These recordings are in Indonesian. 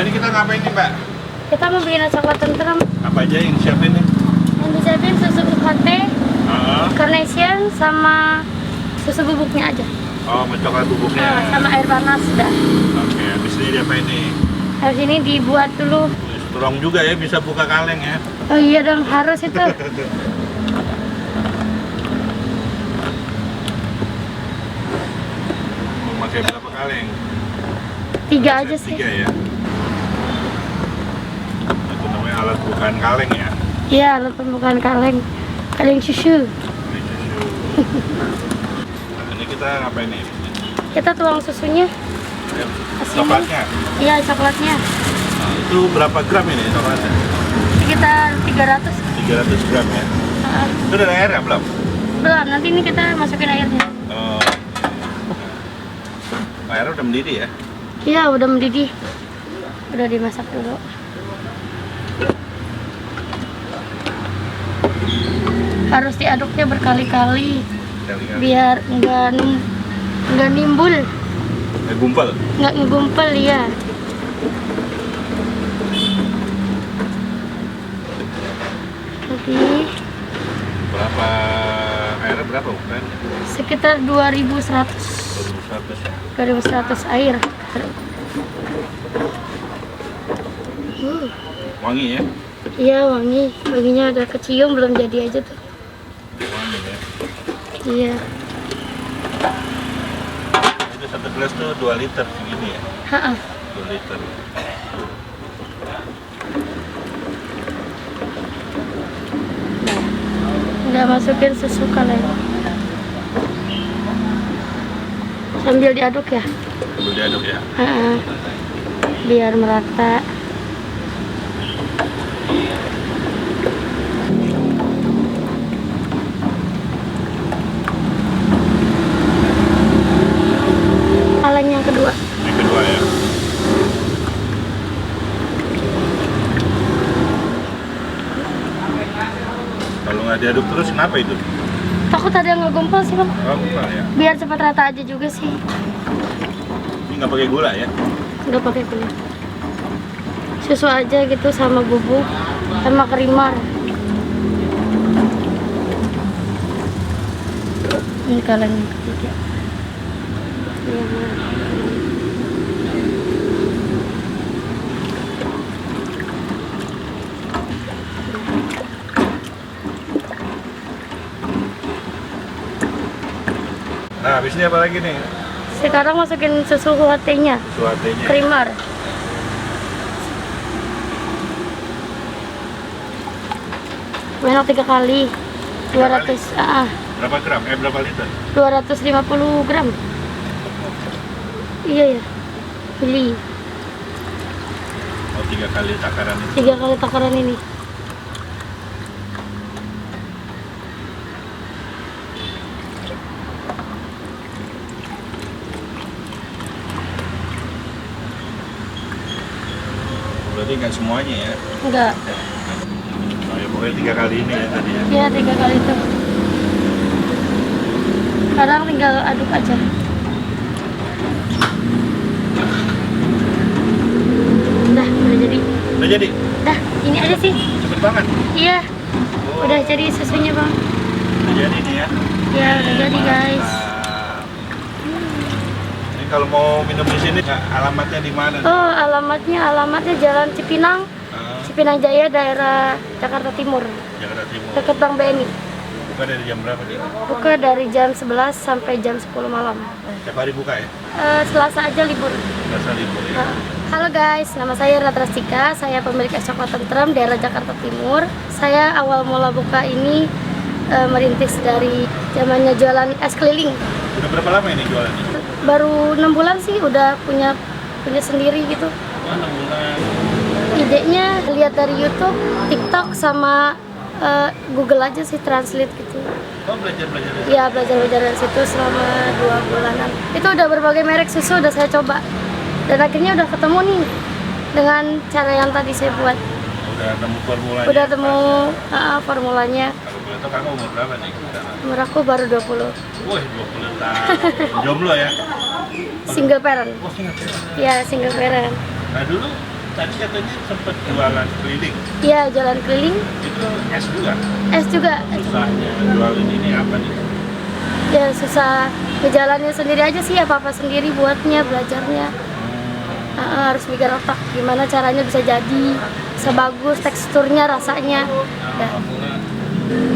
Nah ini kita ngapain nih Mbak? Kita mau bikin coklat tentrem. Apa aja yang disiapin nih? Yang disiapin susu UHT, Carnation, sama susu bubuknya aja. Oh, mau coklat bubuknya. Sama air panas udah. Oke, habis ini diapain nih? Habis ini dibuat dulu. Strong juga ya, bisa buka kaleng ya. Oh iya dong, harus itu. Mau pakai berapa kaleng? 3 aja sih. 3 ya. Itu namanya alat bukaan kaleng ya. Iya, alat pembukaan kaleng. Kaleng susu. Ini susu. Nah, ini kita ngapain nih? Kita tuang susunya. Coklatnya? Iya, coklatnya. Nah, itu berapa gram ini coklatnya? Sekitar 300. 300 gram ya. Itu udah ada air ya belum? Belum, nanti ini kita masukin airnya. Oh. Airnya udah mendidih ya? Iya, udah mendidih. Udah dimasak dulu. Harus diaduknya berkali-kali biar nggak nimbul, Gumpal? nggak ngegumpal ya. Oke, Berapa airnya berapa bukan? sekitar 2100 2100 ya. 2100 air. Wangi ya? Iya, wanginya agak kecium, belum jadi aja tuh. Wangi ya. Iya. Itu satu gelas tuh 2 liter segini ya? Ha-ha. 2 liter. Udah masukin susu kaleng. Sambil diaduk ya. Sambil diaduk ya. Ha-ha. Biar merata. Kaleng yang kedua. Yang kedua ya. Kalau nggak diaduk terus kenapa itu? Takut ada yang ngegumpal sih, Bang. Oh, bukan ya. Biar cepat rata aja juga sih. Ini nggak pakai gula ya? Nggak pakai gula. Susu aja gitu sama bubuk sama kerimar. Ini kaleng yang ketiga. Iya. Nah, habis ini apa lagi nih? Sekarang masukin susu UHT-nya, Suatenya. kerimar. Banyak 3 kali. 200, Berapa gram? Berapa liter? 250 gram. Iya ya. Beli Oh, 3 kali takaran itu. 3 kali takaran ini. Berarti nggak semuanya ya? Enggak. Oh, ya pokoknya 3 kali ini ya tadi ya. Iya, 3 kali itu. Sekarang tinggal aduk aja. Udah jadi. Udah jadi? Dah, ini aja sih. Cepet banget. Iya, Oh, udah jadi susunya, Bang. udah jadi nih ya. Ya, udah jadi, guys. Mantap. Ini kalau mau minum di sini alamatnya di mana? nih? Oh, alamatnya Jalan Cipinang, Ah, Cipinang Jaya, daerah Jakarta Timur, Jakarta Timur. dekat Bank BNI. Buka dari jam berapa nih? Buka dari jam 11 sampai jam 10 malam. Tiap hari buka ya? Selasa aja libur. Selasa libur ya? Halo guys, nama saya Ratrastika. Saya pemilik es coklat tentrem daerah Jakarta Timur. Saya awal mula buka ini merintis dari zamannya jualan es keliling. Udah berapa lama ini jualannya? Baru 6 bulan sih udah punya sendiri gitu. Mana bulan? Idenya lihat dari YouTube, TikTok, sama Google aja sih, translate gitu. Oh, belajar-belajar di Ya, belajar dari situ selama 2 bulanan. Itu udah berbagai merek susu udah saya coba. Dan akhirnya udah ketemu nih dengan cara yang tadi saya buat. Udah nemu formulanya? Udah temu formulanya. Kalau boleh tahu kamu umur berapa nih? Umur aku baru 20. Wih, 20 tahun. Jomblo ya? Single parent. Oh, Singapura. Ya, single parent. Nah, dulu tadi katanya sempat jualan keliling. Iya, jalan keliling. Itu es juga. Es juga. Susahnya jualin ini apa nih? Ya susah ngejalannya sendiri aja sih, apa-apa sendiri buatnya, belajarnya. Harus mikir otak gimana caranya bisa jadi, bisa bagus, teksturnya, rasanya. Ya.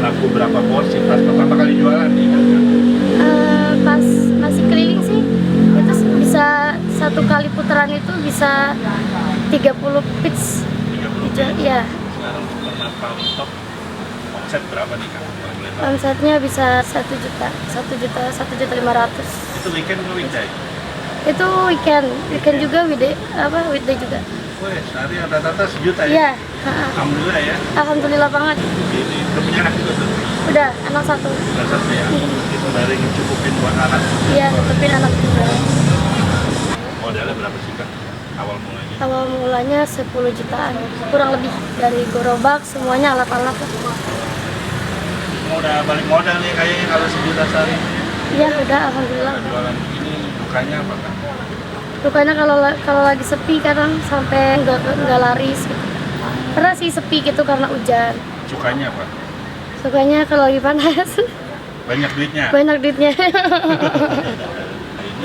Laku berapa porsi pas pertama kali jualan nih? Pas masih keliling sih, itu bisa satu kali putaran itu bisa 30 pitch. 30 ya? Iya. Sekarang berapa untuk omset berapa nih Kak? Omsetnya bisa 1 juta, 1.500.000. Itu weekend atau weekday? Itu weekend juga, weekday juga. Wih, sehari rata-rata 1 juta Iya. ya? Alhamdulillah ya. Alhamdulillah banget. Ini udah punya anak juga tuh? Udah, anak 1. Udah 1 ya? Itu dari ngecukupin buat anak. Iya, tutupin anak juga. Modalnya berapa sih Kak? Awal mulanya? Awal mulanya 10 jutaan, kurang lebih, dari gerobak semuanya alat-alat. Udah balik modal nih kayaknya kalau 1 juta sehari. Iya, udah, alhamdulillah. Nah, jualan ini dukanya apa Kak? Dukanya kalau lagi sepi kadang sampai nggak laris gitu. Pernah sih sepi gitu karena hujan. Sukanya apa? Sukanya kalau lagi panas. Banyak duitnya? Banyak duitnya.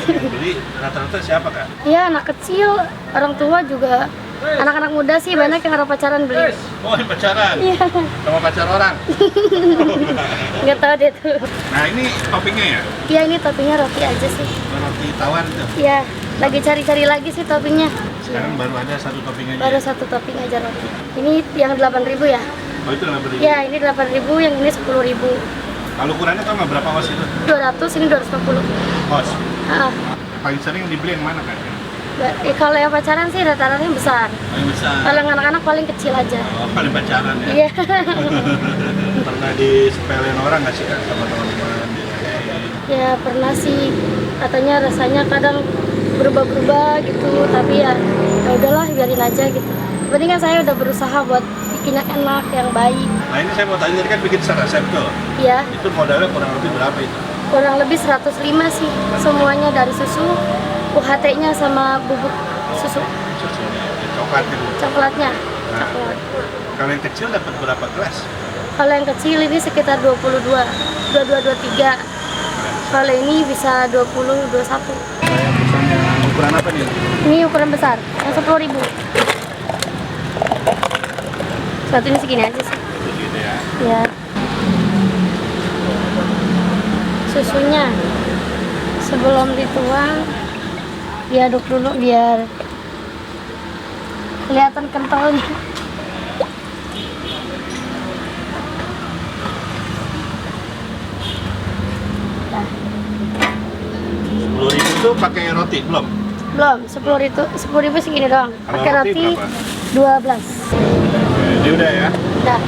Ini yang beli rata-rata siapa Kak? Iya, anak kecil, orang tua juga. Anak-anak muda sih banyak yang harap pacaran beli. Oh, ini pacaran? Iya, Sama pacar orang? nggak tahu deh tuh. Nah, ini toppingnya ya? Iya, ini toppingnya roti aja sih. Roti tawar itu? Iya, lagi cari-cari lagi sih toppingnya. Sekarang baru ada 1 topping aja? Baru 1 topping aja roti. Ini yang 8.000 ya? Oh, itu nggak beli? Iya, ini 8.000, yang ini 10.000. Kalau ukurannya tau nggak berapa os itu? 200, ini 250. Os? Ah, Paling sering dibeli yang mana Kak? kalau yang pacaran sih rata-rata yang besar. Paling besar? Kalau yang anak-anak paling kecil aja. Oh, paling pacaran ya? Iya. Pernah disepelin orang nggak sih Kak sama teman-teman? Ya pernah sih, katanya rasanya kadang berubah-berubah gitu, tapi ya udahlah biarin aja gitu. Penting kan saya udah berusaha buat bikin yang enak, yang baik. Nah, ini saya mau tanya, tadi kan bikin resep tuh. Ya, Itu modalnya kurang lebih berapa itu? kurang lebih 105 sih, semuanya dari susu, UHT-nya sama bubuk susu, Susunya, coklatnya. coklatnya. Nah. Coklat. Kalau yang kecil dapat berapa gelas? Kalau yang kecil ini sekitar 22, 23. Kalau ini bisa 20, 21. Yang pesannya ukuran apa nih? Ini ukuran besar, yang 10.000. Satunya segini aja sih. Gitu ya. Ya. Susunya sebelum dituang diaduk dulu biar kelihatan kentalnya. Nah, 10.000 itu pakai roti belum? belum, 10.000 segini doang. Kalau Pakai roti roti berapa? 12. Ini udah ya. Udah.